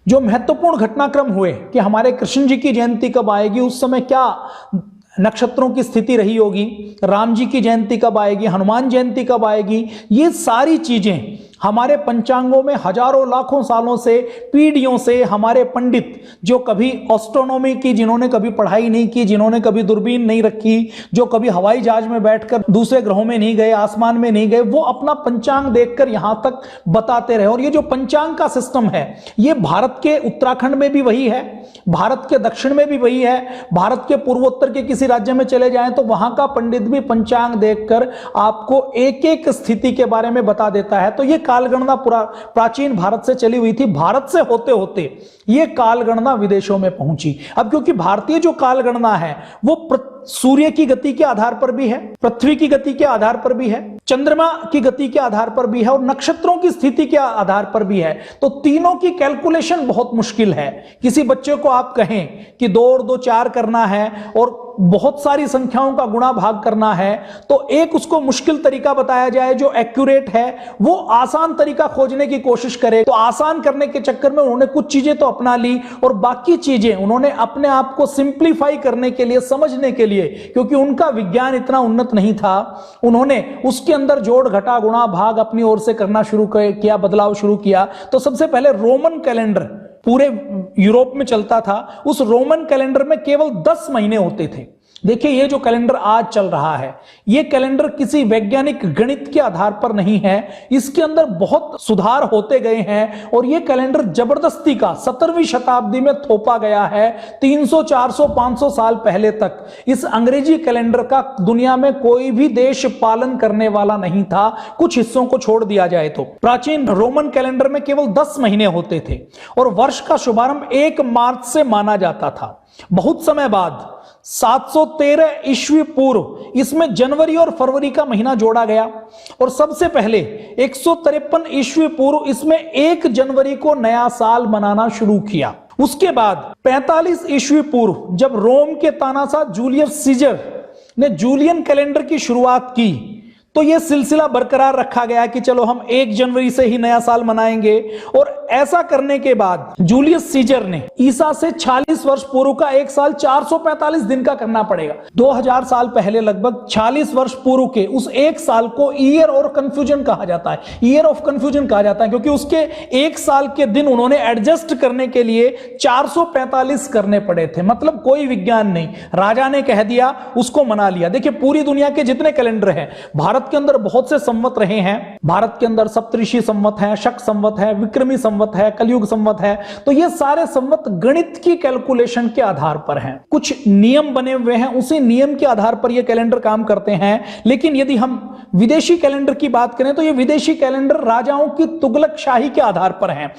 जो महत्वपूर्ण घटनाक्रम हुए कि हमारे कृष्ण जी की जयंती कब आएगी, उस समय क्या नक्षत्रों की स्थिति रही होगी, राम जी की जयंती कब आएगी, हनुमान जयंती कब आएगी, ये सारी चीजें हमारे पंचांगों में हजारों लाखों सालों से, पीढ़ियों से हमारे पंडित जो कभी एस्ट्रोनॉमी की, जिन्होंने कभी पढ़ाई नहीं की, जिन्होंने कभी दूरबीन नहीं रखी, जो कभी हवाई जहाज में बैठकर दूसरे ग्रहों में नहीं गए, आसमान में नहीं गए, वो अपना पंचांग देखकर यहां तक बताते रहे। और ये जो पंचांग का सिस्टम है, ये भारत के उत्तराखंड में भी वही है, भारत के दक्षिण में भी वही है, भारत के पूर्वोत्तर के किसी राज्य में चले जाएं तो वहां का पंडित भी पंचांग देखकर आपको एक एक स्थिति के बारे में बता देता है। तो ये कालगणना प्राचीन भारत से चली हुई थी, भारत से होते होते ये कालगणना विदेशों में पहुंची। अब क्योंकि भारतीय जो कालगणना है वो सूर्य की गति के आधार पर भी है, पृथ्वी की गति के आधार पर भी है, चंद्रमा की गति के आधार पर भी है और नक्षत्रों की स्थिति के आधार पर भी है, तो तीनों की कैलकुलेशन बहुत मुश्किल है। किसी बच्चे को आप कहें कि 2 और 2 4 करना है और बहुत सारी संख्याओं का गुणा भाग करना है, तो एक उसको मुश्किल तरीका बताया जाए जो एक्यूरेट है, वो आसान तरीका खोजने की कोशिश करे। तो आसान करने के चक्कर में उन्होंने कुछ चीजें तो अपना ली और बाकी चीजें उन्होंने अपने आप को सिंप्लीफाई करने के लिए, समझने के लिए, क्योंकि उनका विज्ञान इतना उन्नत नहीं था, उन्होंने उसके अंदर जोड़ घटा गुणा भाग अपनी ओर से करना शुरू किया, बदलाव शुरू किया। तो सबसे पहले रोमन कैलेंडर पूरे यूरोप में चलता था, उस रोमन कैलेंडर में केवल 10 महीने होते थे। देखिए ये जो कैलेंडर आज चल रहा है, ये कैलेंडर किसी वैज्ञानिक गणित के आधार पर नहीं है, इसके अंदर बहुत सुधार होते गए हैं और ये कैलेंडर जबरदस्ती का 17वीं शताब्दी में थोपा गया है। 300 400 500 साल पहले तक इस अंग्रेजी कैलेंडर का दुनिया में कोई भी देश पालन करने वाला नहीं था, कुछ हिस्सों को छोड़ दिया जाए तो। प्राचीन रोमन कैलेंडर में केवल 10 महीने होते थे और वर्ष का शुभारंभ 1 मार्च से माना जाता था। बहुत समय बाद 713 ईस्वी पूर्व इसमें जनवरी और फरवरी का महीना जोड़ा गया और सबसे पहले 153 ईस्वी पूर्व इसमें 1 जनवरी को नया साल मनाना शुरू किया। उसके बाद 45 ईस्वी पूर्व जब रोम के तानाशाह जूलियस सीजर ने जूलियन कैलेंडर की शुरुआत की, तो यह सिलसिला बरकरार रखा गया कि चलो हम 1 जनवरी से ही नया साल मनाएंगे। और ऐसा करने के बाद जूलियस सीजर ने ईसा से 46 वर्ष पूर्व का एक साल 445 दिन का करना पड़ेगा। 2000 साल पहले लगभग 46 वर्ष पूर्व के उस एक साल को ईयर और कंफ्यूजन कहा जाता है, ईयर ऑफ कंफ्यूजन कहा जाता है, क्योंकि उसके एक साल के दिन उन्होंने एडजस्ट करने के लिए 445 करने पड़े थे। मतलब कोई विज्ञान नहीं, राजा ने कह दिया, उसको मना लिया। देखिए पूरी दुनिया के जितने कैलेंडर हैं, भारत के अंदर बहुत से संवत रहे हैं। भारत के अंदर सप्तऋषि संवत है, शक संवत है, विक्रमी संवत है, कलयुग संवत है। तो ये सारे संवत गणित की कैलकुलेशन के आधार पर हैं, कुछ नियम बने हुए हैं, उसी नियम के आधार पर ये कैलेंडर काम करते हैं। लेकिन यदि हम विदेशी कैलेंडर की बात करें तो ये विदेशी कैलेंडर राजाओं की तुगलक शाही के आधार पर हैं।